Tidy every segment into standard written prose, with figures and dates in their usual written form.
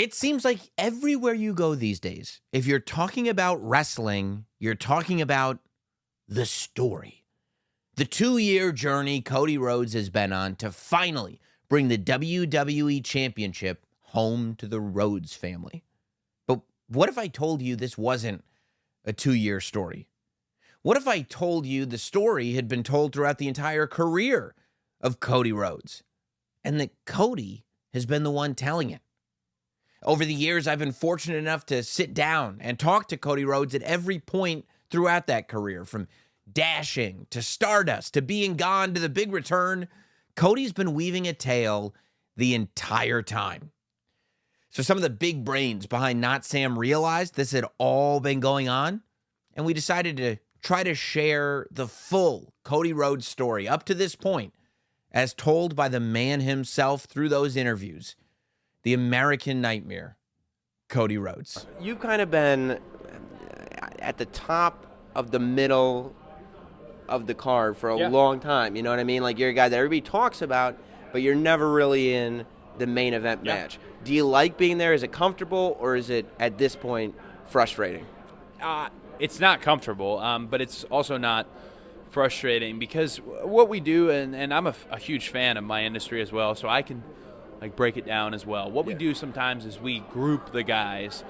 It seems like everywhere you go these days, if you're talking about wrestling, you're talking about the story. The 2-year journey Cody Rhodes has been on to finally bring the WWE Championship home to the Rhodes family. But what if I told you this wasn't a 2-year story? What if I told you the story had been told throughout the entire career of Cody Rhodes, and that Cody has been the one telling it? Over the years, I've been fortunate enough to sit down and talk to Cody Rhodes at every point throughout that career, from dashing to Stardust to being gone to the big return. Cody's been weaving a tale the entire time. So some of the big brains behind Notsam realized this had all been going on, and we decided to try to share the full Cody Rhodes story up to this point, as told by the man himself through those interviews, the American Nightmare, Cody Rhodes. You've kind of been at the top of the middle of the card for a long time, you know what I mean? Like, you're a guy that everybody talks about, but you're never really in the main event match. Do you like being there? Is it comfortable, or is it, at this point, frustrating? It's not comfortable, but it's also not frustrating, because what we do, and I'm a huge fan of my industry as well, so I can break it down as well. What we do sometimes is we group the guys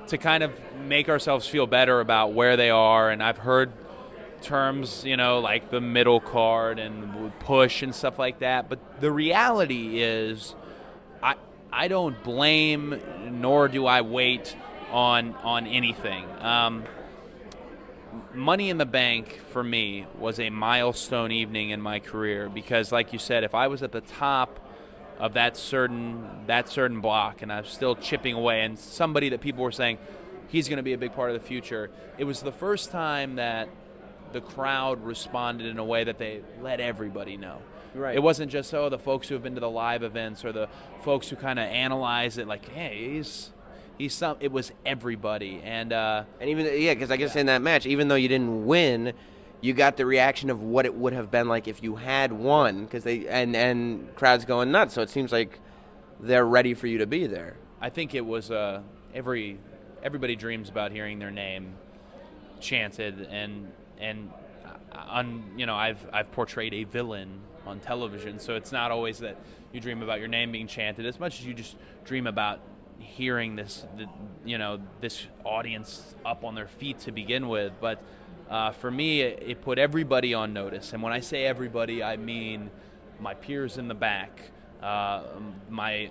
to kind of make ourselves feel better about where they are, and I've heard terms, like the middle card and push and stuff like that, but the reality is I don't blame nor do I wait on anything. Money in the Bank for me was a milestone evening in my career, because like you said, if I was at the top of that certain block and I was still chipping away, and somebody that people were saying he's going to be a big part of the future, it was the first time that the crowd responded in a way that they let everybody know. Right. It wasn't just, the folks who have been to the live events or the folks who kind of analyze it like, hey, he's some. It was everybody, and even because I guess in that match, even though you didn't win, you got the reaction of what it would have been like if you had won, because and crowds going nuts. So it seems like they're ready for you to be there. I think it was everybody dreams about hearing their name chanted, and I've portrayed a villain on television, so it's not always that you dream about your name being chanted as much as you just dream about hearing this audience up on their feet to begin with. But for me, it put everybody on notice, and when I say everybody, I mean my peers in the back, my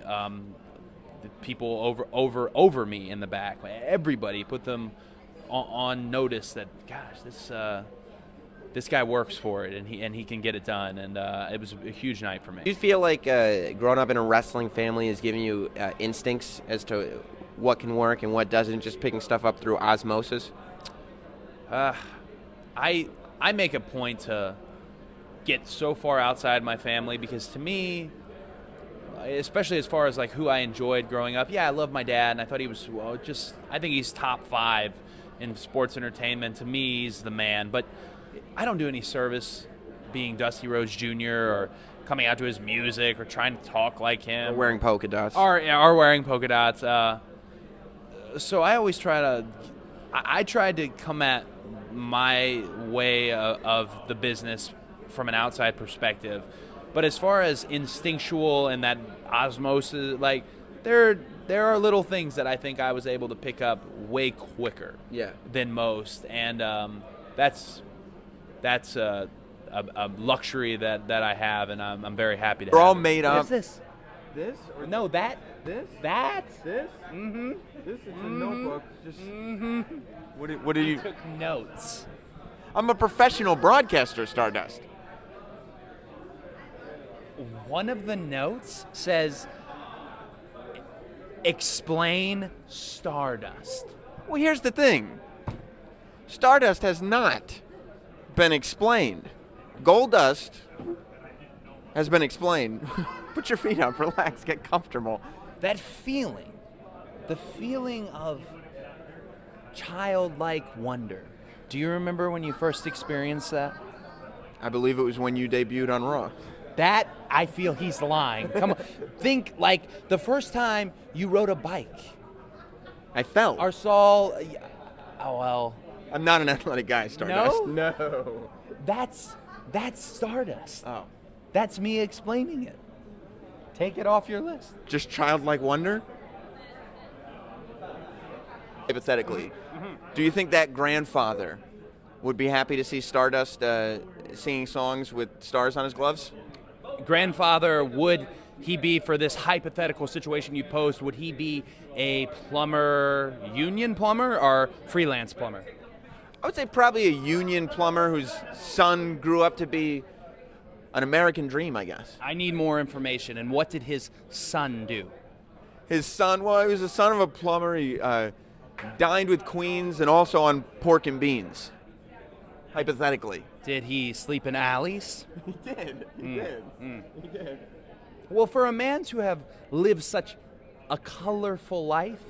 the people over me in the back. Everybody put them on notice that, gosh, this guy works for it, and he can get it done, and it was a huge night for me. Do you feel like growing up in a wrestling family is giving you instincts as to what can work and what doesn't, just picking stuff up through osmosis? I make a point to get so far outside my family, because to me, especially as far as like who I enjoyed growing up, I love my dad, and I thought he was I think he's top 5 in sports entertainment. To me, he's the man, but I don't do any service being Dusty Rhodes Jr. or coming out to his music or trying to talk like him. Or wearing polka dots. Or wearing polka dots. So I always I tried to come at my way of the business from an outside perspective. But as far as instinctual and that osmosis, like, there are little things that I think I was able to pick up way quicker than most. And that's a luxury that I have, and I'm very happy to have. We're all made up. What's this? This? Or No, that. This? That. This? Mm-hmm. This is a notebook. Just Mm-hmm. what are you? Took notes. I'm a professional broadcaster, Stardust. One of the notes says, explain Stardust. Well, here's the thing. Stardust has not been explained. Goldust has been explained. Put your feet up, relax, get comfortable. That feeling, the feeling of childlike wonder. Do you remember when you first experienced that? I believe it was when you debuted on Raw. That, I feel he's lying. Come on. Think like the first time you rode a bike. I fell. Or saw, oh, well. I'm not an athletic guy, Stardust. No? No. That's Stardust. Oh. That's me explaining it. Take it off your list. Just childlike wonder? Hypothetically, do you think that grandfather would be happy to see Stardust singing songs with stars on his gloves? Grandfather, would he be, for this hypothetical situation you posed, would he be a plumber, union plumber, or freelance plumber? I would say probably a union plumber whose son grew up to be an American dream, I guess. I need more information. And what did his son do? His son, well, he was the son of a plumber. He dined with queens and also on pork and beans, hypothetically. Did he sleep in alleys? He did. He did. Well, for a man to have lived such a colorful life,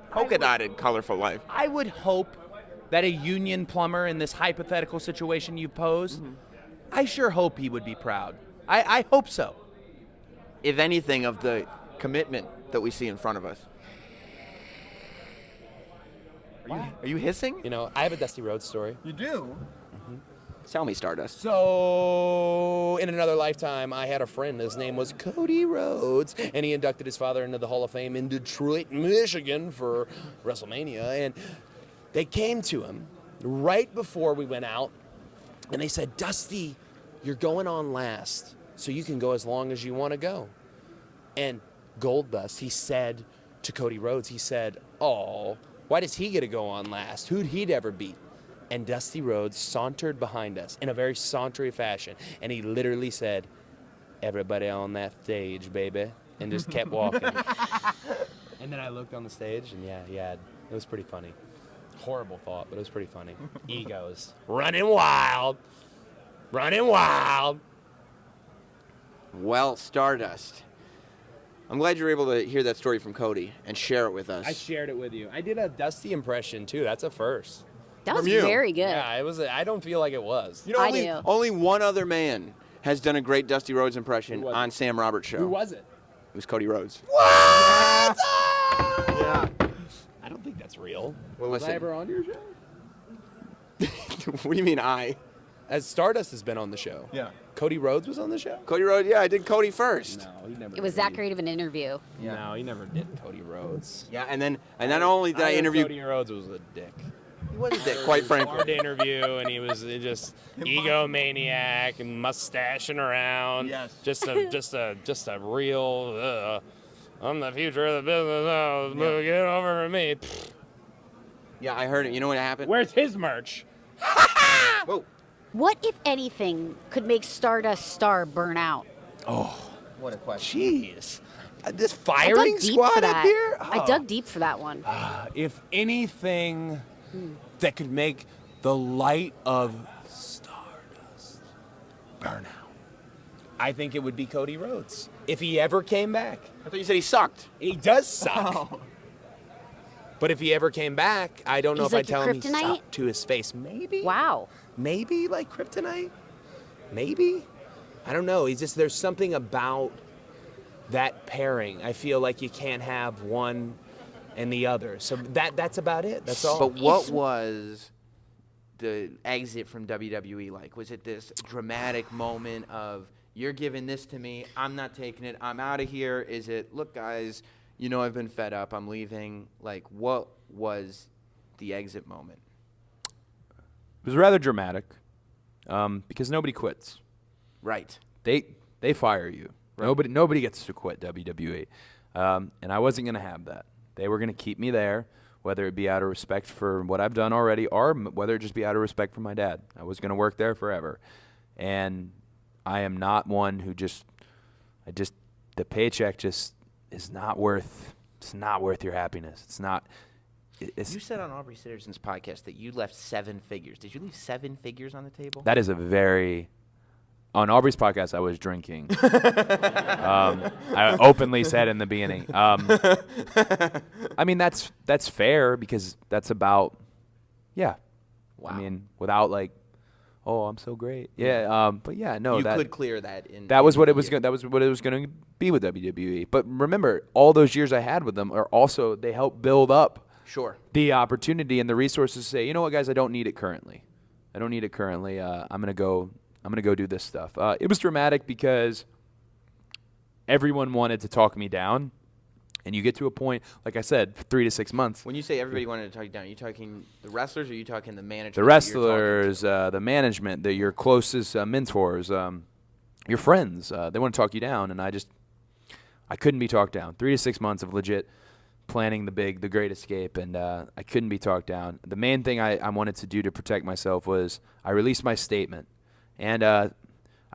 Polka-dotted, colorful life. I would hope that a union plumber in this hypothetical situation you posed, I sure hope he would be proud. I hope so. If anything, of the commitment that we see in front of us. Are you hissing? You know, I have a Dusty Rhodes story. You do? Tell me, Stardust. So, in another lifetime, I had a friend. His name was Cody Rhodes, and he inducted his father into the Hall of Fame in Detroit, Michigan for Wrestlemania. And they came to him right before we went out, and they said, Dusty, you're going on last, so you can go as long as you want to go. And Goldust, he said to Cody Rhodes, he said, oh, why does he get to go on last? Who'd he'd ever beat? And Dusty Rhodes sauntered behind us in a very sauntery fashion, and he literally said, everybody on that stage, baby, and just kept walking. And then I looked on the stage, and it was pretty funny. Horrible thought, but it was pretty funny. Egos. Running wild. Well, Stardust, I'm glad you were able to hear that story from Cody and share it with us. I shared it with you. I did a Dusty impression, too. That's a first. That was From you. very good. Yeah, it was. I don't feel like it was. You know, I do. only one other man has done a great Dusty Rhodes impression Who was on it? Sam Roberts' show. Who was it? It was Cody Rhodes. What? Yeah. I don't think that's real. Well, Was I listen. ever on your show? What do you mean I? As Stardust has been on the show. Yeah. Cody Rhodes was on the show? Cody Rhodes, yeah, I did Cody first. No, he never It was that great of an interview. No, he never did Cody Rhodes. Yeah, and not only did I heard interview, Cody Rhodes was a dick. he was a dick, quite Hard frankly. to interview, and he was just egomaniac and mustaching around. Yes. Just a real. I'm the future of the business. Oh, get over me. Yeah, I heard it. You know what happened? Where's his merch? Whoa. What, if anything, could make Stardust Star burn out? What a question. Jeez. This I firing dug deep squad for up that. here? I dug deep for that one. If anything that could make the light of Stardust burn out, I think it would be Cody Rhodes. If he ever came back. I thought you said he sucked. He does suck. But if he ever came back, I don't know He's if like I'd tell your him he kryptonite? sucked to his face. Maybe. Wow. Maybe like kryptonite. Maybe. I don't know. He's just, there's something about that pairing. I feel like you can't have one and the other. So that's about it. That's all. But what was the exit from WWE like? Was it this dramatic moment of, you're giving this to me, I'm not taking it, I'm out of here? Is it, look, guys, you know I've been fed up, I'm leaving? Like, what was the exit moment? It was rather dramatic because nobody quits. Right. They fire you. Right. Nobody gets to quit WWE. And I wasn't going to have that. They were going to keep me there, whether it be out of respect for what I've done already or whether it just be out of respect for my dad. I was going to work there forever. And I am not one who the paycheck just is not worth, it's not worth your happiness. It's not. You said on Aubrey Sitterson's podcast that you left 7 figures. Did you leave 7 figures on the table? That is a very. On Aubrey's podcast, I was drinking. I openly said in the beginning. I mean, that's fair because that's about, yeah. Wow. I mean, without like oh, I'm so great. Yeah, but yeah, no, You that could clear that in. that was what it was. Yeah. That was what it was going to be with WWE. But remember, all those years I had with them are also they helped build up Sure. the opportunity and the resources to say, you know what, guys, I don't need it currently. I'm gonna go do this stuff. It was dramatic because everyone wanted to talk me down, and you get to a point, like I said, 3 to 6 months. When you say everybody wanted to talk you down, are you talking the wrestlers or are you talking the management? The that wrestlers, the management, your closest mentors, your friends, they want to talk you down, and I couldn't be talked down. 3 to 6 months of legit planning the great escape, and I couldn't be talked down. The main thing I wanted to do to protect myself was I released my statement. And I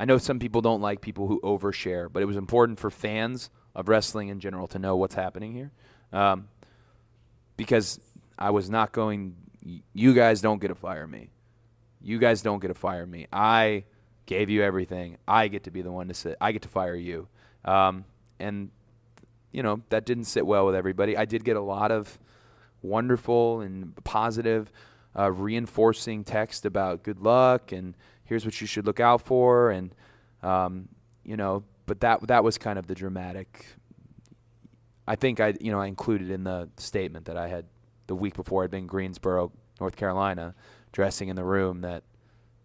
know some people don't like people who overshare, but it was important for fans of wrestling in general to know what's happening here. Because I was not going – you guys don't get to fire me. You guys don't get to fire me. I gave you everything. I get to be the one to sit. I get to fire you. And – you know, that didn't sit well with everybody. I did get a lot of wonderful and positive reinforcing text about good luck and here's what you should look out for. And, you know, but that was kind of the dramatic. I think I included in the statement that I had the week before I'd been in Greensboro, North Carolina, dressing in the room that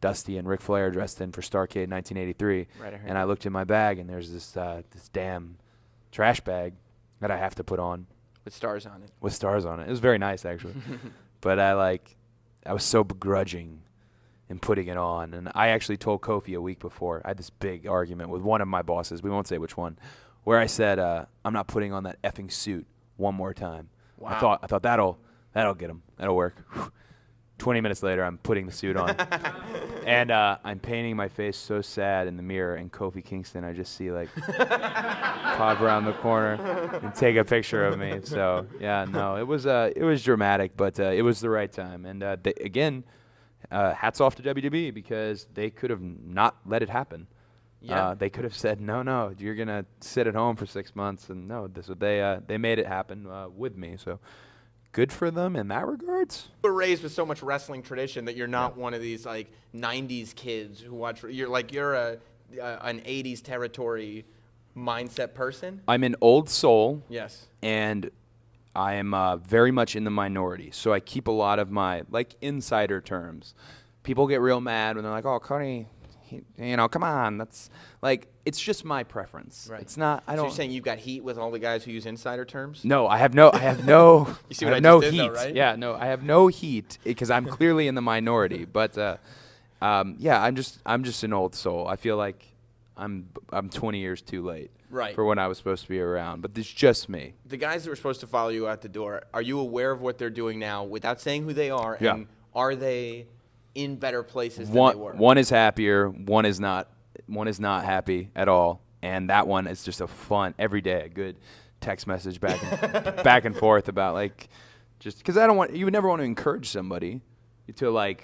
Dusty and Ric Flair dressed in for Starrcade 1983. Right, I heard and I looked in my bag and there's this damn trash bag that I have to put on with stars on it. With stars on it. It was very nice actually. But I was so begrudging in putting it on, and I actually told Kofi a week before. I had this big argument with one of my bosses, we won't say which one, where I said I'm not putting on that effing suit one more time. Wow. I thought that'll get him. That'll work. 20 minutes later, I'm putting the suit on. And I'm painting my face so sad in the mirror, and Kofi Kingston, I just see, pop around the corner and take a picture of me. So, yeah, no, it was dramatic, but it was the right time. And, hats off to WWE because they could have not let it happen. Yeah. They could have said, no, you're going to sit at home for 6 months. And, no, they made it happen with me. So, good for them in that regards. You were raised with so much wrestling tradition that you're not one of these 90s kids who watch. You're an 80s territory mindset person. I'm an old soul. Yes. And I am very much in the minority. So I keep a lot of my insider terms. People get real mad when they're like, "Oh, Cody, come on." That's it's just my preference. Right. It's not. I So don't. you're saying you've got heat with all the guys who use insider terms? No, I have no. You see what I no just did, heat. though, right? Yeah, no, I have no heat because I'm clearly in the minority. But yeah, I'm just an old soul. I feel like I'm 20 years too late. Right. For when I was supposed to be around. But it's just me. The guys that were supposed to follow you out the door, are you aware of what they're doing now without saying who they are? Yeah. And are they in better places than they were? One is happier. One is not happy at all. And that one is just a fun every day, a good text message back and forth about just because you would never want to encourage somebody to I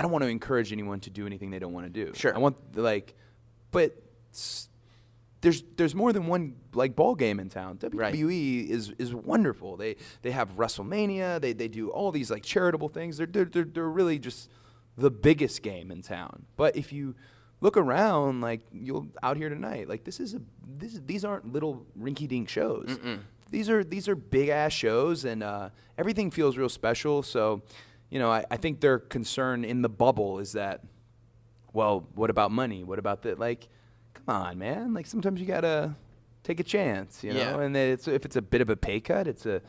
don't want to encourage anyone to do anything they don't want to do. Sure. I want but there's more than one ball game in town. WWE is wonderful. They have Wrestlemania. They do all these charitable things. They're really just the biggest game in town. But if you look around, you'll out here tonight, these aren't little rinky-dink shows. Mm-mm. These are big ass shows, and everything feels real special. So, I think their concern in the bubble is that, well, what about money? What about that? Come on, man. Sometimes you gotta take a chance, you know. Yeah. And if it's a bit of a pay cut, it's a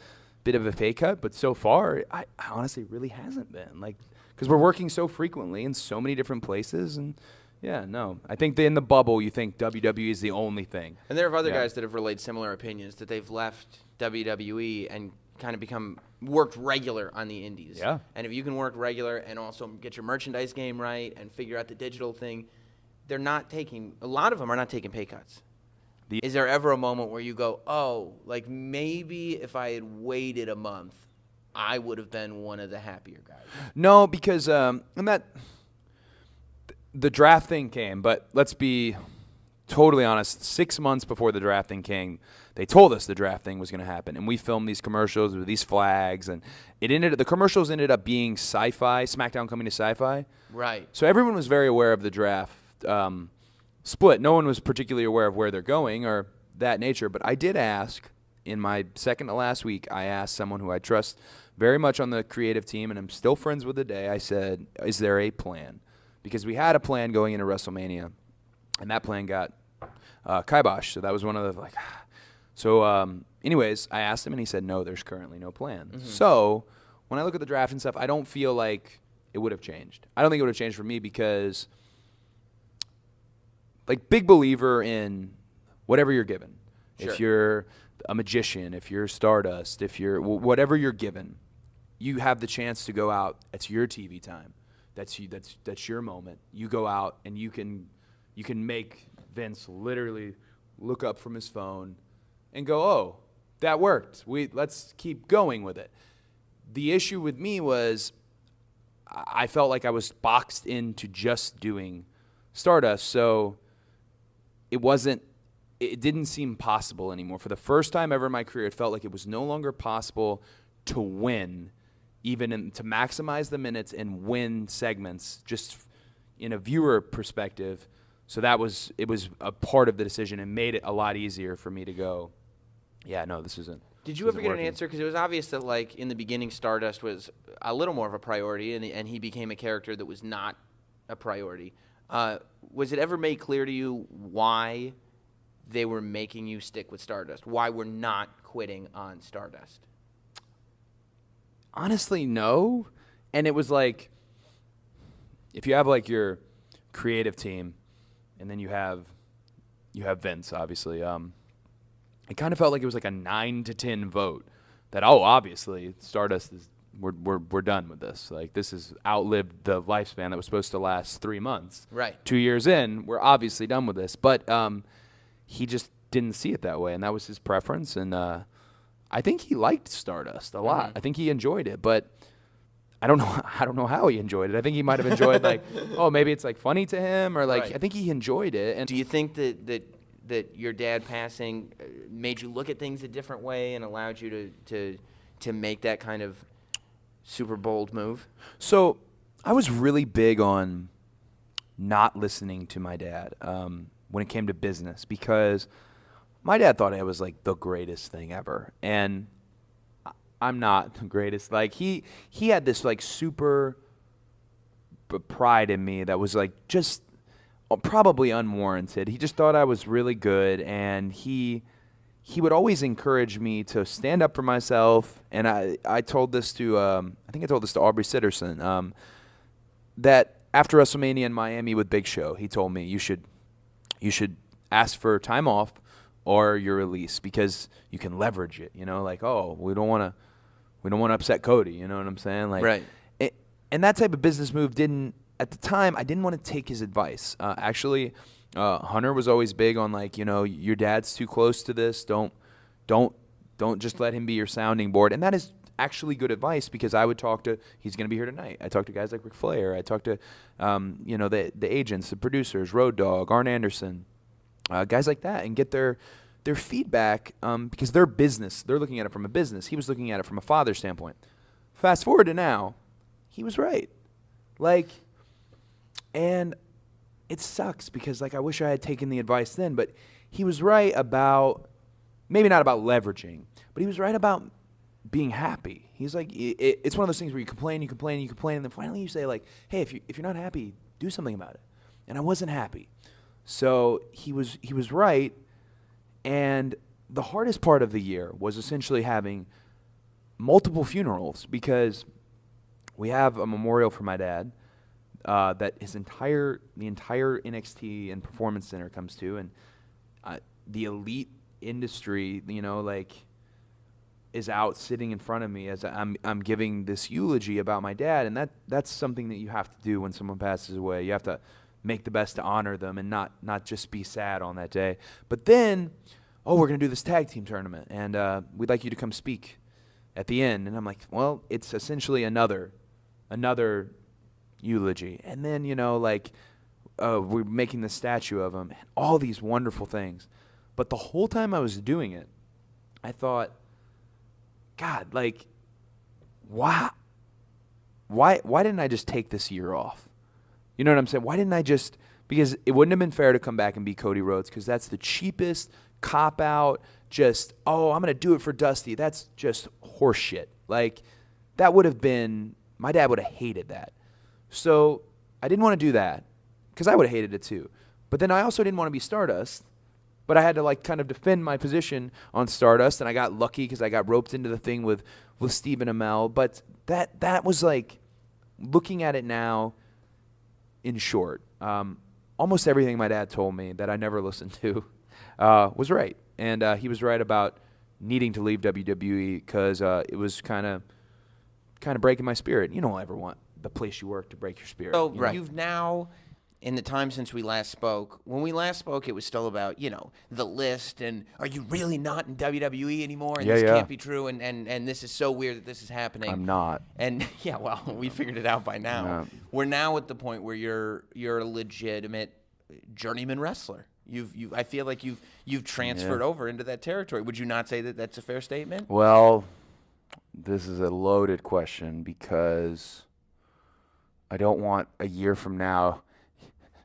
bit of a pay cut. But so far, I honestly really hasn't been because we're working so frequently in so many different places, and yeah, no. I think in the bubble, you think WWE is the only thing. And there are other guys that have relayed similar opinions that they've left WWE and kind of worked regular on the indies. Yeah. And if you can work regular and also get your merchandise game right and figure out the digital thing, a lot of them are not taking pay cuts. Is there ever a moment where you go, oh, maybe if I had waited a month, I would have been one of the happier guys? No, because the draft thing came, but let's be totally honest, 6 months before the draft thing came, they told us the draft thing was going to happen, and we filmed these commercials with these flags, and the commercials ended up being Sci-Fi, SmackDown coming to Sci-Fi. Right. So everyone was very aware of the draft split. No one was particularly aware of where they're going or that nature, but I did ask in my second to last week, I asked someone who I trust very much on the creative team, and I'm still friends with today. I said, is there a plan? Because we had a plan going into WrestleMania, and that plan got kibosh. So that was one of the, anyways, I asked him, and he said, no, there's currently no plan. Mm-hmm. So when I look at the draft and stuff, I don't feel like it would have changed. I don't think it would have changed for me because, like, big believer in whatever you're given. Sure. If you're a magician, if you're Stardust, if you're whatever you're given, you have the chance to go out. It's your TV time. That's your moment. You go out and you can make Vince literally look up from his phone and go, "Oh, that worked. Let's keep going with it." The issue with me was I felt like I was boxed into just doing Stardust, so it didn't seem possible anymore. For the first time ever in my career, it felt like it was no longer possible to win, to maximize the minutes and win segments just in a viewer perspective. So it was a part of the decision and made it a lot easier for me to go, yeah, no, this isn't. Did you ever get an answer? Because it was obvious that, like, in the beginning, Stardust was a little more of a priority, and he became a character that was not a priority. Was it ever made clear to you why they were making you stick with Stardust? Why we're not quitting on Stardust? Honestly, no. And it was like, if you have like your creative team, and then you have Vince, obviously. It kind of felt like it was like a 9-10 vote. That obviously Stardust is we're done with this. Like, this has outlived the lifespan that was supposed to last 3 months. Right. 2 years in, we're obviously done with this. But he just didn't see it that way, and that was his preference. And I think he liked Stardust a lot. I think he enjoyed it, but I don't know how he enjoyed it. I think he might have enjoyed like, maybe it's like funny to him, or like, right. I think he enjoyed it. And do you think that your dad passing made you look at things a different way and allowed you to make that kind of super bold move? So I was really big on not listening to my dad when it came to business, because my dad thought I was like the greatest thing ever, and I'm not the greatest. Like, he had this like super pride in me that was like just probably unwarranted. He just thought I was really good, and he would always encourage me to stand up for myself. And I told this to I think I told this to Aubrey Sitterson, that after WrestleMania in Miami with Big Show, he told me you should ask for time off or your release, because you can leverage it. You know, like, we don't want to upset Cody. You know what I'm saying? Like, right. And that type of business move at the time, I didn't want to take his advice. Actually, Hunter was always big on, like, your dad's too close to this. Don't just let him be your sounding board. And that is actually good advice, because I would he's going to be here tonight. I talked to guys like Ric Flair. I talked to, the agents, the producers, Road Dogg, Arn Anderson, guys like that, and get their feedback, because their business, they're looking at it from a business. He was looking at it from a father standpoint. Fast forward to now, he was right. Like, and it sucks, because, like, I wish I had taken the advice then, but he was right about, maybe not about leveraging, but he was right about being happy. He's like, it's one of those things where you complain, and then finally you say, like, hey, if you're not happy, do something about it. And I wasn't happy. So he was right, and the hardest part of the year was essentially having multiple funerals, because we have a memorial for my dad that the entire NXT and Performance Center comes to, and the elite industry, is out sitting in front of me as I'm giving this eulogy about my dad, and that's something that you have to do when someone passes away. You have to make the best to honor them and not just be sad on that day. But then, we're going to do this tag team tournament, and we'd like you to come speak at the end. And I'm like, well, it's essentially another eulogy. And then, we're making the statue of him, and all these wonderful things. But the whole time I was doing it, I thought, God, like, why didn't I just take this year off? You know what I'm saying? Why didn't I just, because it wouldn't have been fair to come back and be Cody Rhodes, because that's the cheapest cop-out, just, oh, I'm going to do it for Dusty. That's just horseshit. Like, that would have been, my dad would have hated that. So I didn't want to do that, because I would have hated it too. But then I also didn't want to be Stardust, but I had to like kind of defend my position on Stardust, and I got lucky because I got roped into the thing with Stephen Amell. But that was like, looking at it now, in short, almost everything my dad told me that I never listened to was right. And he was right about needing to leave WWE because it was kind of breaking my spirit. You don't ever want the place you work to break your spirit. So you know? you've now, in the time since we last spoke, when we last spoke, it was still about, the list and are you really not in WWE anymore? And this can't be true. And this is so weird that this is happening. I'm not. And yeah, well, we figured it out by now. Yeah. We're now at the point where you're a legitimate journeyman wrestler. I feel like you've transferred over into that territory. Would you not say that that's a fair statement? Well, this is a loaded question because I don't want a year from now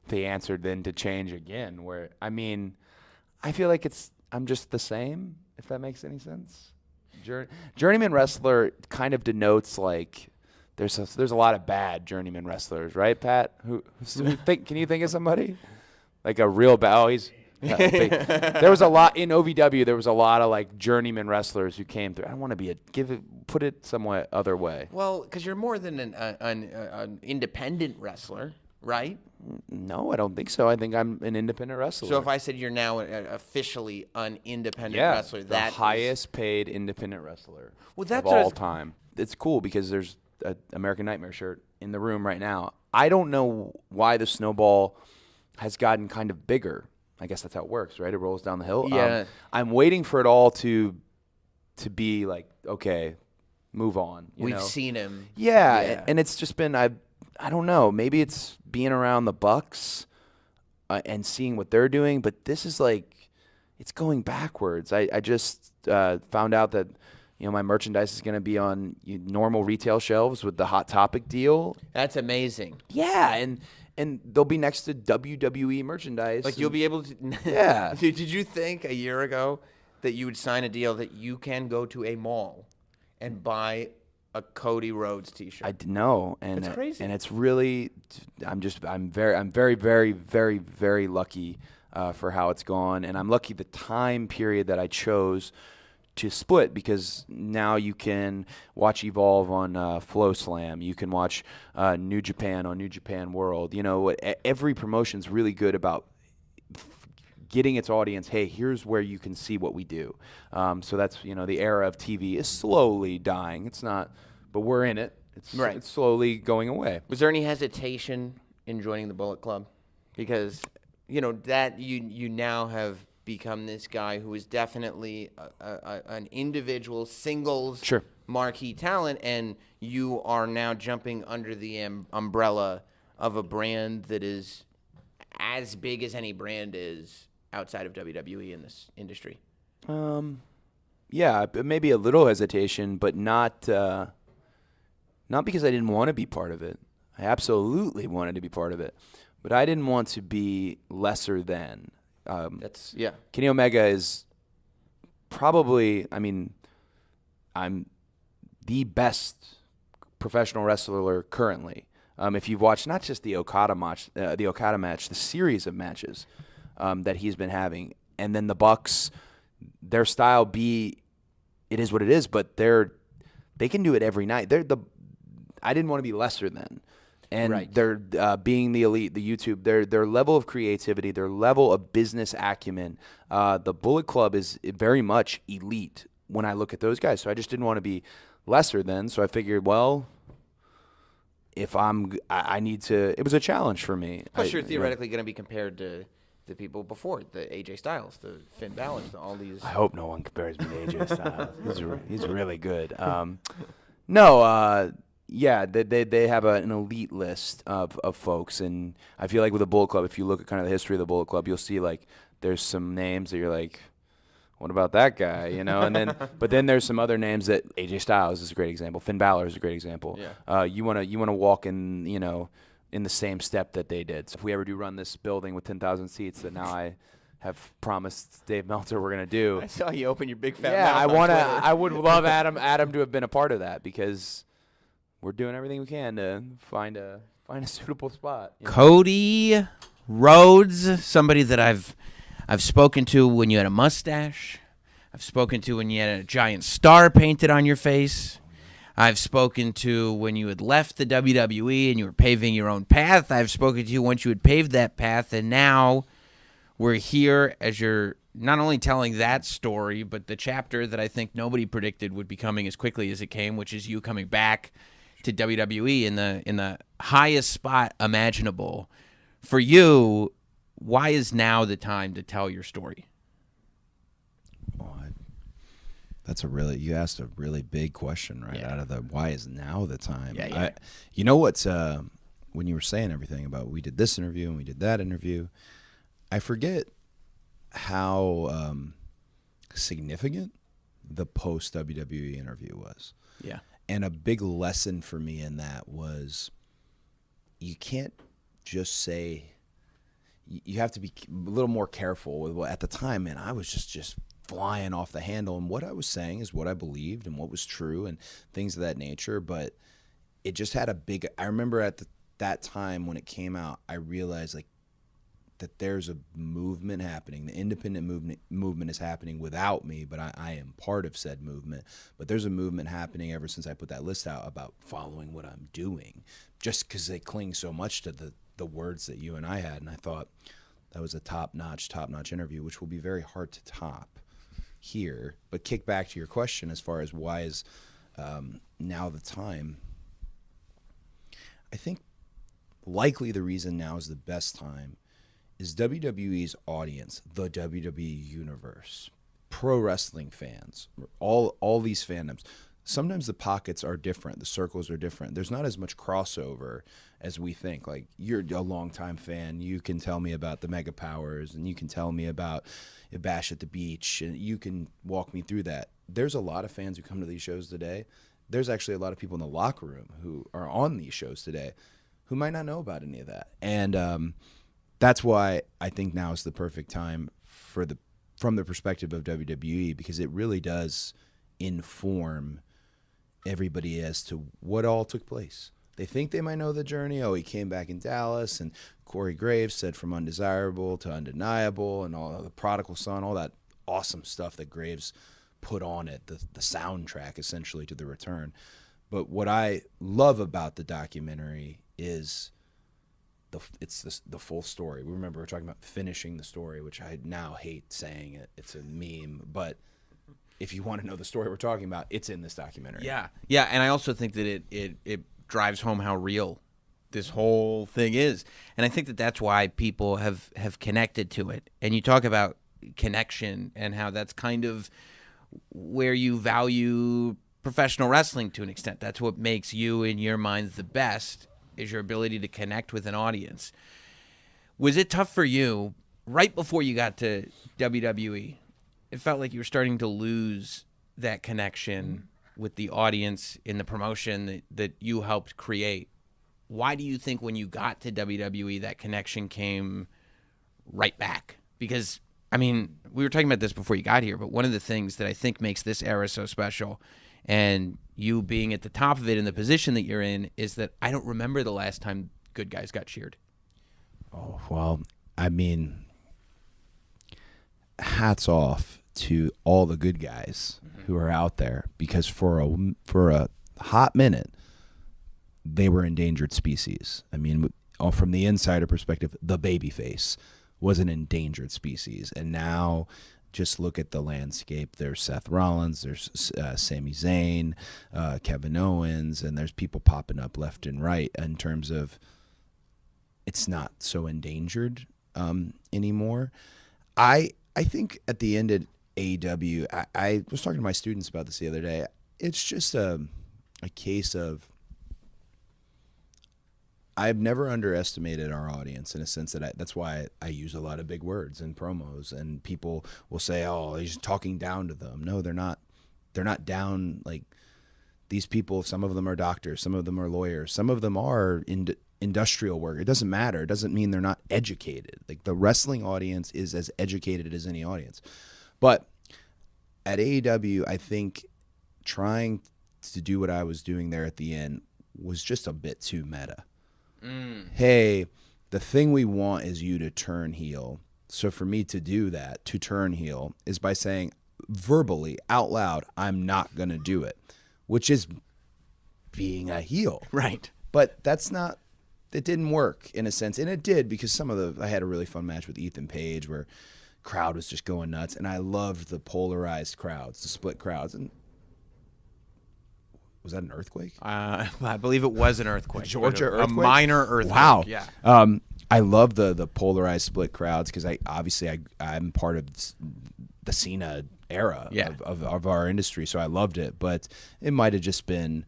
the answer then to change again. Where I feel like I'm just the same, if that makes any sense. Journeyman wrestler kind of denotes like there's a lot of bad journeyman wrestlers, right, Pat? Can you think of somebody like a real bad? Oh, he's. There was a lot in OVW. There was a lot of like journeyman wrestlers who came through. I don't want to put it somewhat other way. Well, because you're more than an independent wrestler, right? No, I don't think so. I think I'm an independent wrestler. So if I said you're now officially an independent yeah, wrestler, the that highest paid independent wrestler that's of all time. It's cool because there's an American Nightmare shirt in the room right now. I don't know why the snowball has gotten kind of bigger. I guess that's how it works, right? It rolls down the hill. Yeah. I'm waiting for it all to be like, okay, move on. We've seen him. Yeah, and it's just been I don't know. Maybe it's being around the Bucks and seeing what they're doing, but this is like it's going backwards. I just found out that my merchandise is going to be on normal retail shelves with the Hot Topic deal. That's amazing. Yeah, and they'll be next to WWE merchandise. Like you'll be able to. Yeah. Did you think a year ago that you would sign a deal that you can go to a mall and buy a Cody Rhodes T-shirt? I know, and it's crazy. And it's really, I'm very, very, very, very lucky for how it's gone, and I'm lucky the time period that I chose to split because now you can watch Evolve on Flow Slam. You can watch New Japan on New Japan World. Every promotion's really good about getting its audience, hey, here's where you can see what we do. So that's, the era of TV is slowly dying. It's not, but we're in it. It's slowly going away. Was there any hesitation in joining the Bullet Club? Because, that you now have become this guy who is definitely an individual singles marquee talent, and you are now jumping under the umbrella of a brand that is as big as any brand is outside of WWE in this industry. Yeah, maybe a little hesitation, but not because I didn't want to be part of it. I absolutely wanted to be part of it, but I didn't want to be lesser than. Kenny Omega is probably, I'm the best professional wrestler currently. If you've watched not just the Okada match, the series of matches that he's been having, and then the Bucks, their style it is what it is, but they can do it every night. I didn't want to be lesser than. And they're being the elite, the YouTube, their level of creativity, their level of business acumen. The Bullet Club is very much elite when I look at those guys. So I just didn't want to be lesser than. So I figured, well, if I need to. It was a challenge for me. Plus, you're theoretically going to be compared to the people before, the AJ Styles, the Finn Balor, all these. I hope no one compares me to AJ Styles. He's really good. No. Yeah, they have an elite list of folks, and I feel like with the Bullet Club, if you look at kind of the history of the Bullet Club, you'll see like there's some names that you're like, what about that guy, you know? And then, but then there's some other names that AJ Styles is a great example, Finn Balor is a great example. Yeah. You wanna walk in, you know, in the same step that they did. So if we ever do run this building with 10,000 seats, that now I have promised Dave Meltzer we're gonna do. I saw you open your big fat Yeah, mouth on Twitter. I would love Adam to have been a part of that because we're doing everything we can to find a suitable spot. You know? Cody Rhodes, somebody that I've spoken to when you had a mustache. I've spoken to when you had a giant star painted on your face. I've spoken to when you had left the WWE and you were paving your own path. I've spoken to you once you had paved that path, and now we're here as you're not only telling that story, but the chapter that I think nobody predicted would be coming as quickly as it came, which is you coming back to WWE in the highest spot imaginable. For you, why is now the time to tell your story? You asked a really big question right Yeah. out of the why is now the time. Yeah. You know what's when you were saying everything about we did this interview and we did that interview, I forget how significant the post WWE interview was. Yeah. And a big lesson for me in that was you can't just say, you have to be a little more careful with what, at the time, man, I was just flying off the handle, and what I was saying is what I believed and what was true and things of that nature. But it just had a big, I remember at that time when it came out, I realized like that there's a movement happening. The independent movement is happening without me, but I am part of said movement. But there's a movement happening ever since I put that list out about following what I'm doing, just because they cling so much to the words that you and I had. And I thought that was a top-notch interview, which will be very hard to top here. But kick back to your question as far as why is now the time. I think likely the reason now is the best time is WWE's audience, the WWE universe, pro wrestling fans, all these fandoms. Sometimes the pockets are different, the circles are different. There's not as much crossover as we think. Like, you're a longtime fan, you can tell me about the Mega Powers, and you can tell me about a Bash at the Beach, and you can walk me through that. There's a lot of fans who come to these shows today. There's actually a lot of people in the locker room who are on these shows today who might not know about any of that. And that's why I think now is the perfect time from the perspective of WWE, because it really does inform everybody as to what all took place. They think they might know the journey. Oh, he came back in Dallas, and Corey Graves said from undesirable to undeniable, and all the prodigal son, all that awesome stuff that Graves put on it, the soundtrack essentially to the return. But what I love about the documentary is the full story. Remember, we're talking about finishing the story, which I now hate saying it. It's a meme, but if you want to know the story we're talking about, it's in this documentary. Yeah, and I also think that it drives home how real this whole thing is, and I think that that's why people have connected to it. And you talk about connection and how that's kind of where you value professional wrestling to an extent. That's what makes you, in your minds, the best, is your ability to connect with an audience. Was it tough for you right before you got to WWE? It felt like you were starting to lose that connection with the audience in the promotion that you helped create. Why do you think when you got to WWE that connection came right back? Because, I mean, we were talking about this before you got here, but one of the things that I think makes this era so special, and you being at the top of it in the position that you're in, is that I don't remember the last time good guys got cheered. Oh, well, I mean, hats off to all the good guys who are out there, because for a hot minute, they were endangered species. I mean, from the insider perspective, the babyface was an endangered species. And now just look at the landscape. There's Seth Rollins, there's Sami Zayn, Kevin Owens, and there's people popping up left and right in terms of it's not so endangered anymore. I think at the end of AEW, I was talking to my students about this the other day. It's just a case of I've never underestimated our audience in a sense that that's why I use a lot of big words in promos, and people will say, "Oh, he's talking down to them." No, they're not. They're not down. Like, these people, some of them are doctors, some of them are lawyers, some of them are industrial work. It doesn't matter. It doesn't mean they're not educated. Like, the wrestling audience is as educated as any audience. But at AEW, I think trying to do what I was doing there at the end was just a bit too meta. Hey, the thing we want is you to turn heel. So for me to do that, to turn heel, is by saying verbally, out loud, I'm not going to do it, which is being a heel. Right. But that's not, it didn't work in a sense. And it did, because I had a really fun match with Ethan Page where crowd was just going nuts. And I loved the polarized crowds, the split crowds. And was that an earthquake? I believe it was an earthquake. Georgia A earthquake? minor earthquake. Wow. Yeah. I love the polarized split crowds, because I'm part of the Cena era of our industry, so I loved it. But it might have just been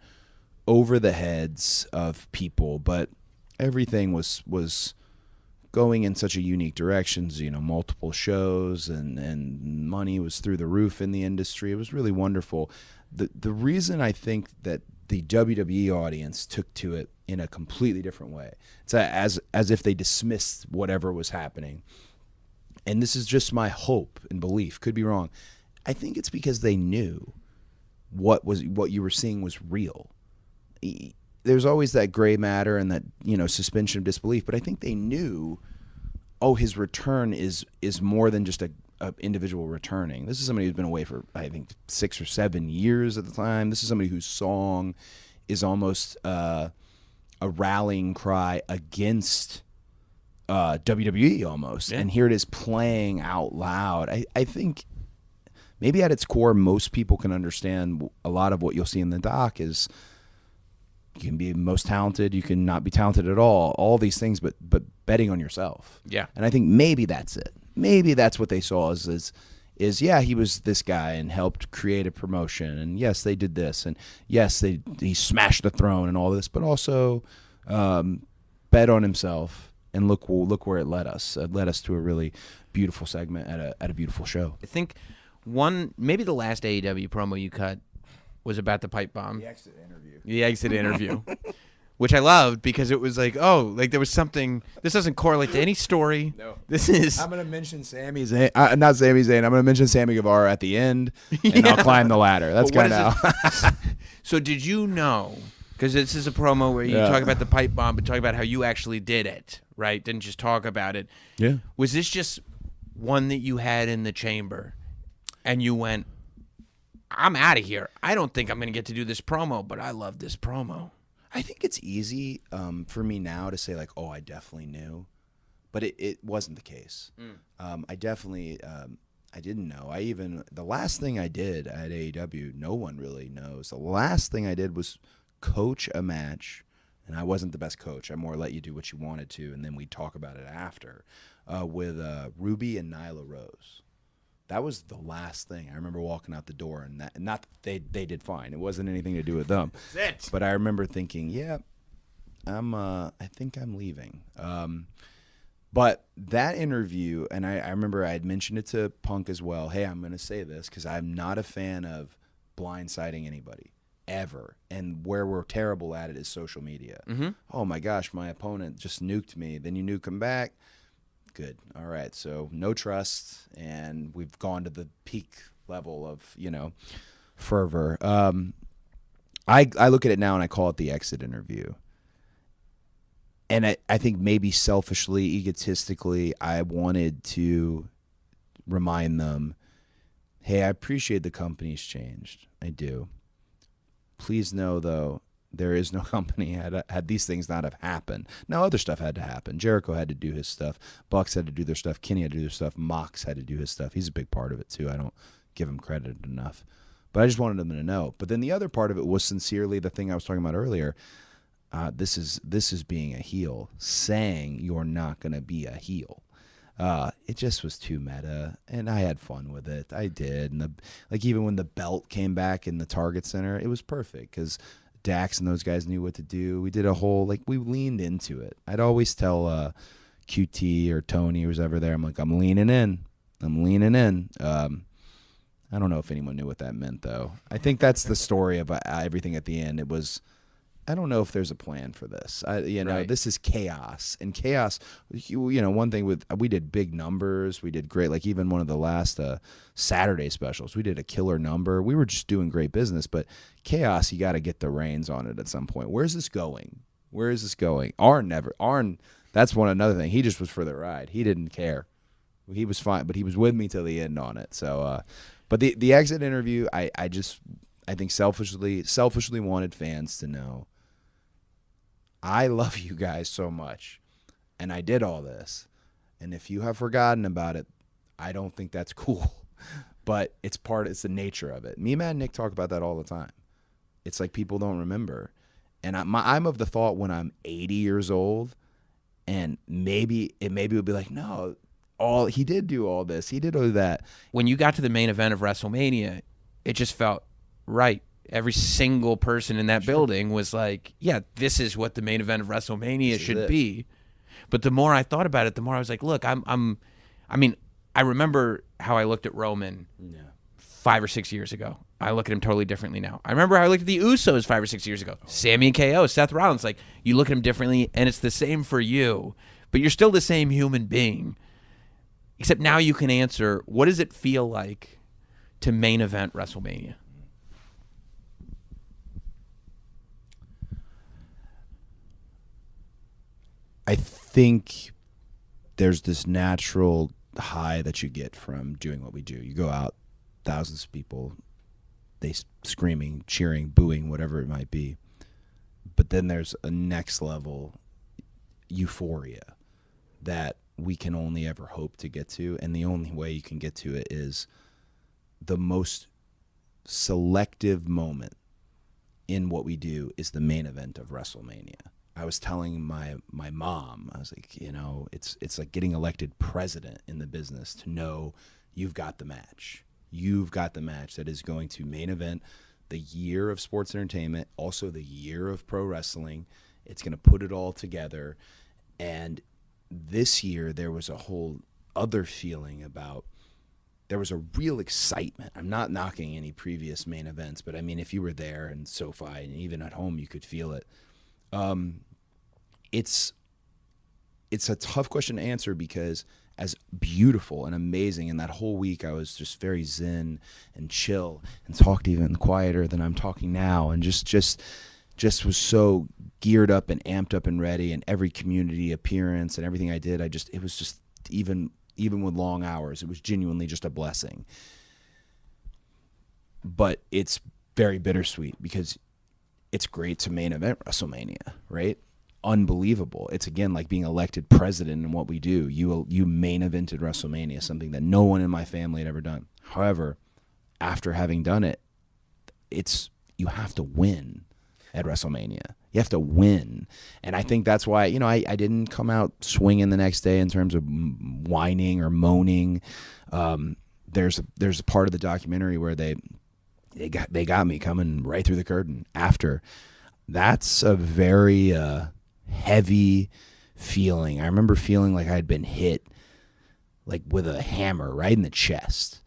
over the heads of people. But everything was going in such a unique directions, multiple shows, and money was through the roof in the industry. It was really wonderful. The reason I think that the WWE audience took to it in a completely different way, it's as if they dismissed whatever was happening. And this is just my hope and belief, could be wrong. I think it's because they knew what you were seeing was real. There's always that gray matter and that, suspension of disbelief, but I think they knew, his return is more than just a individual returning. This is somebody who's been away for, I think, 6 or 7 years at the time. This is somebody whose song is almost a rallying cry against WWE almost. Yeah. And here it is playing out loud. I think maybe at its core, most people can understand a lot of what you'll see in the doc is you can be most talented, you can not be talented at all these things, but betting on yourself. Yeah. And I think maybe that's it. Maybe that's what they saw is he was this guy and helped create a promotion, and yes, they did this, and yes, he smashed the throne and all this, but also bet on himself, and look where it led us. It led us to a really beautiful segment at a beautiful show. I think maybe the last AEW promo you cut was about the pipe bomb. The exit interview. Which I loved, because it was like, there was something. This doesn't correlate to any story. No. This is. I'm going to mention Sami Zayn. Not Sami Zayn. I'm going to mention Sammy Guevara at the end, and I'll climb the ladder. That's kind of how. So did you know? Because this is a promo where you talk about the pipe bomb, but talk about how you actually did it, right? Didn't just talk about it. Yeah. Was this just one that you had in the chamber, and you went, I'm out of here. I don't think I'm going to get to do this promo, but I love this promo. I think it's easy for me now to say, like, I definitely knew. But it wasn't the case. I definitely I didn't know. The last thing I did at AEW, no one really knows. The last thing I did was coach a match, and I wasn't the best coach. I more let you do what you wanted to, and then we'd talk about it after, with Ruby and Nyla Rose. That was the last thing. I remember walking out the door, and not that they did fine. It wasn't anything to do with them. That's it. But I remember thinking, I think I'm leaving. But that interview, and I remember I had mentioned it to Punk as well. Hey, I'm going to say this because I'm not a fan of blindsiding anybody ever. And where we're terrible at it is social media. Mm-hmm. Oh my gosh, my opponent just nuked me. Then you nuke him back. Good. All right. So no trust, and we've gone to the peak level of, fervor. I look at it now and I call it the exit interview. And I think maybe selfishly, egotistically, I wanted to remind them, hey, I appreciate the company's changed. I do. Please know, though, there is no company had these things not have happened. Now, other stuff had to happen. Jericho had to do his stuff. Bucks had to do their stuff. Kenny had to do their stuff. Mox had to do his stuff. He's a big part of it, too. I don't give him credit enough. But I just wanted them to know. But then the other part of it was sincerely the thing I was talking about earlier. This is being a heel, saying you're not going to be a heel. It just was too meta, and I had fun with it. I did. And even when the belt came back in the Target Center, it was perfect because Dax and those guys knew what to do. We did a whole, like, we leaned into it. I'd always tell QT or Tony who was ever there, I'm like, I'm leaning in. I don't know if anyone knew what that meant, though. I think that's the story of everything at the end. It was, I don't know if there's a plan for this. This is chaos. And chaos, one thing we did big numbers. We did great. Like even one of the last Saturday specials, we did a killer number. We were just doing great business. But chaos, you got to get the reins on it at some point. Where's this going? Arn, that's another thing. He just was for the ride. He didn't care. He was fine, but he was with me till the end on it. So, but the exit interview, I think selfishly wanted fans to know, I love you guys so much, and I did all this, and if you have forgotten about it, I don't think that's cool. But it's the nature of it. Me, Matt, and Nick talk about that all the time. It's like people don't remember, and I'm of the thought when I'm 80 years old, and maybe it would be like, no, he did do all this, he did all that. When you got to the main event of WrestleMania, it just felt right. Every single person in that building was like, yeah, this is what the main event of WrestleMania should be. But the more I thought about it, the more I was like, look, I remember how I looked at Roman 5 or 6 years ago. I look at him totally differently now. I remember how I looked at the Usos 5 or 6 years ago. Sammy and KO, Seth Rollins, like, you look at him differently, and it's the same for you. But you're still the same human being. Except now you can answer, what does it feel like to main event WrestleMania? I think there's this natural high that you get from doing what we do. You go out, thousands of people, they screaming, cheering, booing, whatever it might be. But then there's a next level euphoria that we can only ever hope to get to, and the only way you can get to it is the most selective moment in what we do is the main event of WrestleMania. I was telling my mom, I was like, it's like getting elected president in the business to know you've got the match. You've got the match that is going to main event the year of sports entertainment, also the year of pro wrestling. It's going to put it all together. And this year there was a whole other feeling about, there was a real excitement. I'm not knocking any previous main events, but I mean, if you were there in SoFi and even at home, you could feel it. It's a tough question to answer because as beautiful and amazing, and that whole week I was just very zen and chill and talked even quieter than I'm talking now, and just was so geared up and amped up and ready, and every community appearance and everything I did, it was just even with long hours, it was genuinely just a blessing. But it's very bittersweet because it's great to main event WrestleMania, right? Unbelievable. It's again like being elected president in what we do. You main evented WrestleMania, something that no one in my family had ever done. However, after having done it, you have to win at WrestleMania. You have to win. And I think that's why, I didn't come out swinging the next day in terms of whining or moaning. There's a part of the documentary where they got me coming right through the curtain after. That's a very heavy feeling. I remember feeling like I had been hit like with a hammer right in the chest,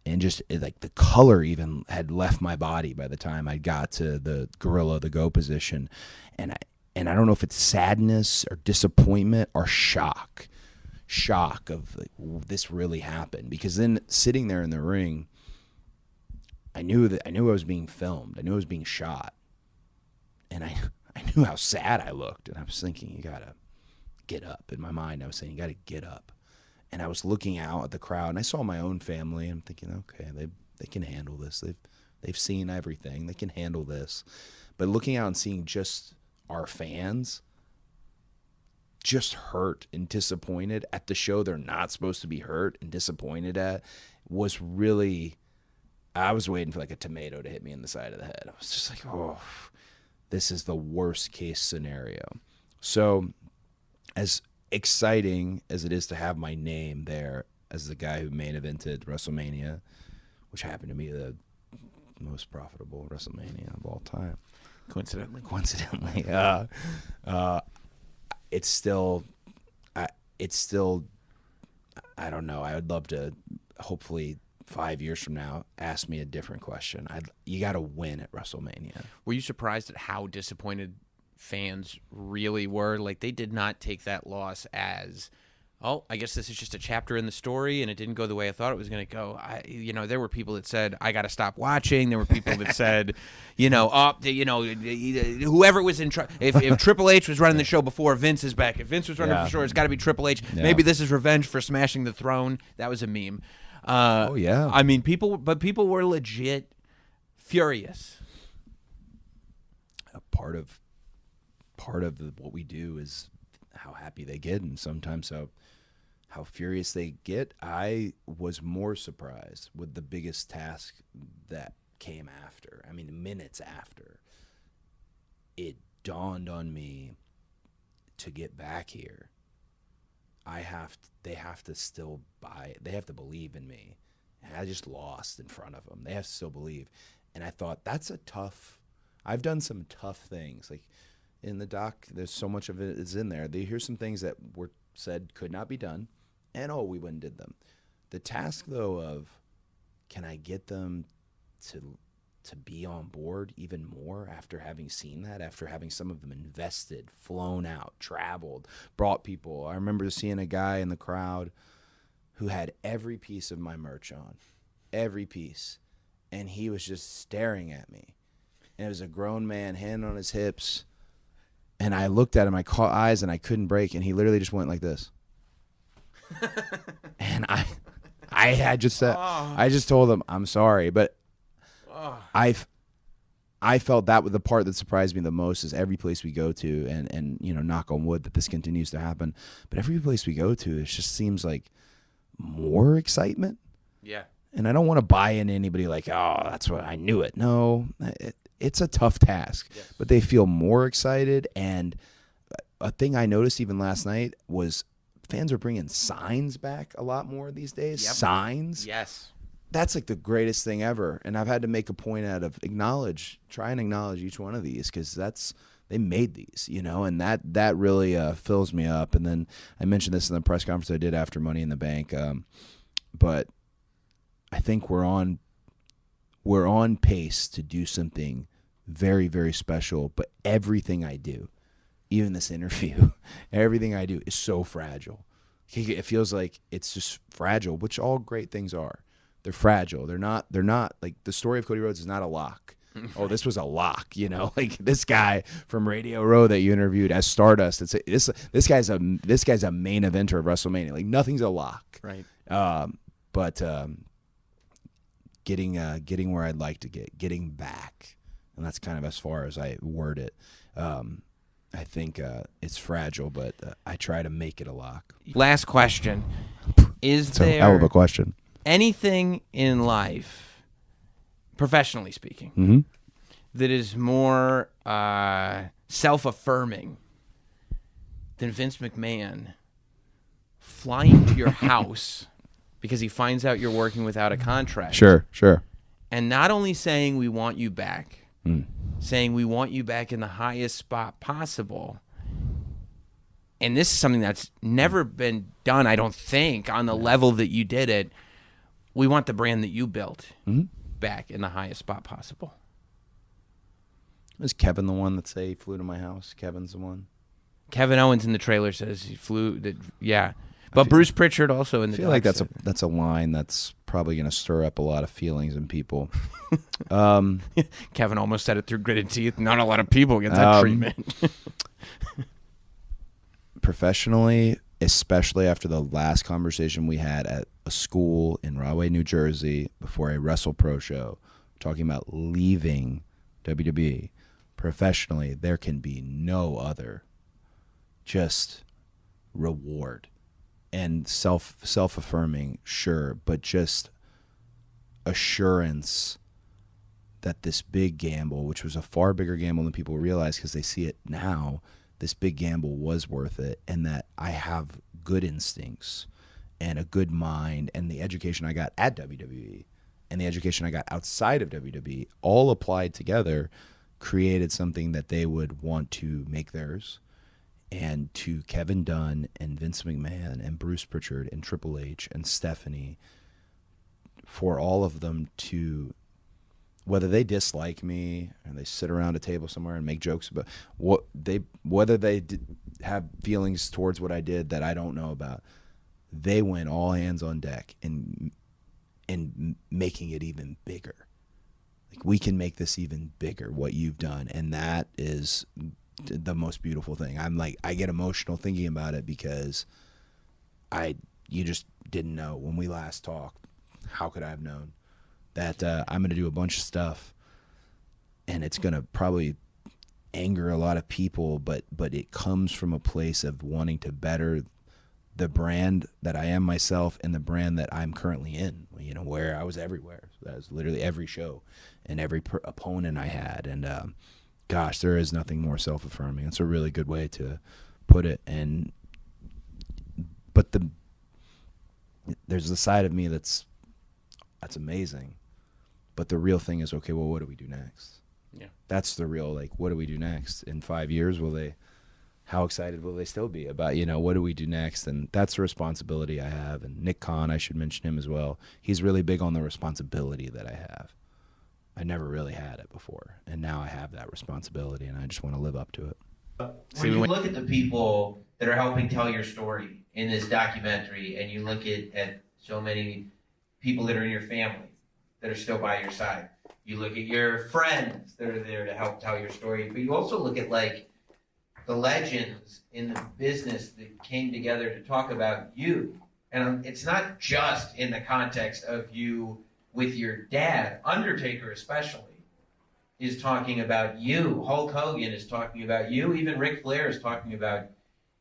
and just like the color even had left my body by the time I got to the gorilla, the go position. And I don't know if it's sadness or disappointment or shock of like, this really happened. Because then sitting there in the ring, I knew I was being filmed. I knew I was being shot. And I knew how sad I looked. And I was thinking, you got to get up. In my mind, I was saying, you got to get up. And I was looking out at the crowd, and I saw my own family. And I'm thinking, okay, they can handle this. They've seen everything. They can handle this. But looking out and seeing just our fans just hurt and disappointed at the show they're not supposed to be hurt and disappointed at was really... I was waiting for like a tomato to hit me in the side of the head. I was just like, oh, this is the worst case scenario. So as exciting as it is to have my name there as the guy who main evented WrestleMania, which happened to be the most profitable WrestleMania of all time. Coincidentally. It's still, I don't know. I would love to, hopefully 5 years from now, ask me a different question. You got to win at WrestleMania. Were you surprised at how disappointed fans really were? Like, they did not take that loss as, oh, I guess this is just a chapter in the story, and it didn't go the way I thought it was going to go. There were people that said, I got to stop watching. There were people that said, whoever was in if Triple H was running the show before, Vince is back. If Vince was running the show, it's got to be Triple H. Yeah. Maybe this is revenge for smashing the throne. That was a meme. Oh, yeah. I mean, people were legit furious. Part of what we do is how happy they get, and sometimes how furious they get. I was more surprised with the biggest task that came after. I mean, minutes after. It dawned on me to get back here. They have to still they have to believe in me. And I just lost in front of them. They have to still believe. And I thought, I've done some tough things. Like in the doc, there's so much of it is in there. Here's some things that were said could not be done. And we went and did them. The task, though, of can I get them to be on board even more after having seen that, after having some of them invested, flown out, traveled, brought people. I remember seeing a guy in the crowd who had every piece of my merch on, every piece, and he was just staring at me. And it was a grown man, hand on his hips, and I looked at him, I caught eyes, and I couldn't break, and he literally just went like this. And I had just said, I just told him, I'm sorry, but I felt that was the part that surprised me the most. Is every place we go to, and knock on wood that this continues to happen, but every place we go to, it just seems like more excitement. Yeah. And I don't want to buy into anybody like, oh, that's what I knew it. No, it's a tough task, yes. But they feel more excited. And a thing I noticed even last night was fans are bringing signs back a lot more these days. Yep. Signs. Yes. That's like the greatest thing ever. And I've had to make a point out of try and acknowledge each one of these, because they made these, and that really fills me up. And then I mentioned this in the press conference I did after Money in the Bank. But I think we're on pace to do something very, very special. But everything I do, even this interview, everything I do is so fragile. It feels like it's just fragile, which all great things are. They're fragile. They're not like the story of Cody Rhodes is not a lock. Oh, this was a lock, like this guy from Radio Row that you interviewed as Stardust. This guy's a main eventer of WrestleMania. Like nothing's a lock. Right. But getting where I'd like to getting back, and that's kind of as far as I word it. I think it's fragile, but I try to make it a lock. Last question: Is there a hell of a question? Anything in life, professionally speaking, mm-hmm. that is more self-affirming than Vince McMahon flying to your house because he finds out you're working without a contract? Sure. And not only saying we want you back, saying we want you back in the highest spot possible. And this is something that's never been done, I don't think, on the level that you did it. We want the brand that you built back in the highest spot possible. Is Kevin the one that say he flew to my house? Kevin's the one. Kevin Owens in the trailer says he flew. Yeah, but Bruce Pritchard also in the. I feel like that's a line that's probably going to stir up a lot of feelings in people. Kevin almost said it through gritted teeth. Not a lot of people get that treatment. Professionally, especially after the last conversation we had at a school in Rahway, New Jersey, before a WrestlePro show, talking about leaving WWE, professionally, there can be no other just reward. And self-affirming, sure, but just assurance that this big gamble, which was a far bigger gamble than people realize because they see it now, this big gamble was worth it, and that I have good instincts and a good mind, and the education I got at WWE and the education I got outside of WWE all applied together created something that they would want to make theirs. And to Kevin Dunn and Vince McMahon and Bruce Pritchard and Triple H and Stephanie, for all of them to, whether they dislike me and they sit around a table somewhere and make jokes about whether they have feelings towards what I did that I don't know about, they went all hands on deck in making it even bigger. Like, we can make this even bigger, what you've done, and that is the most beautiful thing. I get emotional thinking about it because you just didn't know when we last talked. How could I have known that I'm going to do a bunch of stuff and it's going to probably anger a lot of people, but it comes from a place of wanting to better the brand that I am myself and the brand that I'm currently in, where I was everywhere. So that was literally every show and every opponent I had. And gosh, there is nothing more self-affirming. It's a really good way to put it. But there's the side of me that's amazing. But the real thing is, okay, well, what do we do next? Yeah. That's the real, what do we do next? In 5 years, how excited will they still be about, what do we do next? And that's the responsibility I have. And Nick Khan, I should mention him as well. He's really big on the responsibility that I have. I never really had it before, and now I have that responsibility, and I just want to live up to it. When you look at the people that are helping tell your story in this documentary, and you look at so many people that are in your family that are still by your side, you look at your friends that are there to help tell your story, but you also look at the legends in the business that came together to talk about you. And it's not just in the context of you with your dad. Undertaker especially is talking about you. Hulk Hogan is talking about you. Even Ric Flair is talking about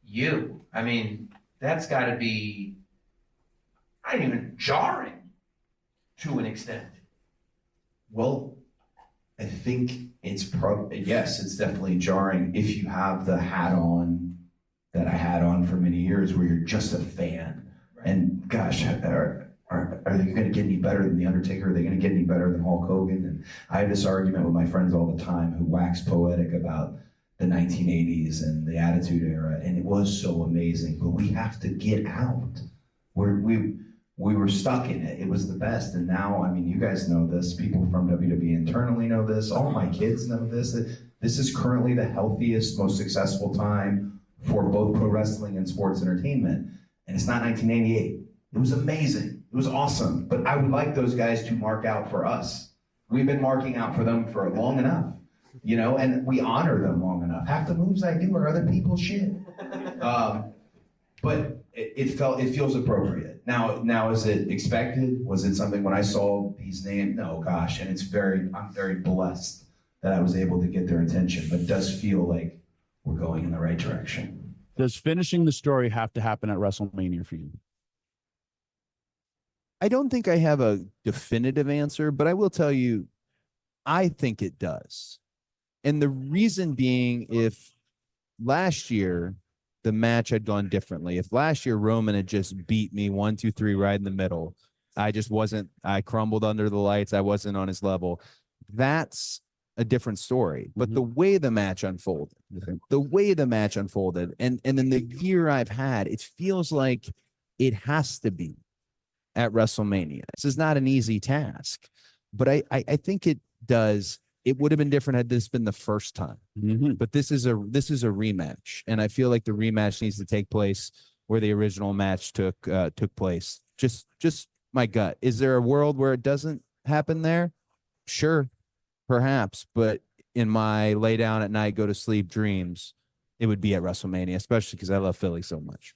you. I mean, that's got to be, not even jarring to an extent. Well, I think it's yes, it's definitely jarring if you have the hat on that I had on for many years where you're just a fan. Right. And gosh, are they going to get any better than The Undertaker? Are they going to get any better than Hulk Hogan? And I have this argument with my friends all the time who wax poetic about the 1980s and the Attitude Era, and it was so amazing. But we have to get out. We were stuck in it. It was the best. And now, I mean, you guys know this. People from WWE internally know this. All my kids know this. This is currently the healthiest, most successful time for both pro wrestling and sports entertainment. And it's not 1988. It was amazing. It was awesome. But I would like those guys to mark out for us. We've been marking out for them for long enough, and we honor them long enough. Half the moves I do are other people's shit. But it feels appropriate. Now, is it expected? Was it something when I saw these names? No, gosh, and I'm very blessed that I was able to get their attention, but it does feel like we're going in the right direction. Does finishing the story have to happen at WrestleMania for you? I don't think I have a definitive answer, but I will tell you, I think it does. And the reason being, if last year the match had gone differently, if last year Roman had just beat me 1, 2, 3 right in the middle, I crumbled under the lights, I wasn't on his level, that's a different story. But the way the match unfolded, and then the year I've had, it feels like it has to be at WrestleMania. This is not an easy task, but I think it does. It would have been different had this been the first time, but this is a rematch, and I feel like the rematch needs to take place where the original match took place. Just my gut. Is there a world where it doesn't happen there? Sure, perhaps, but in my lay down at night, go to sleep dreams, it would be at WrestleMania, especially because I love Philly so much.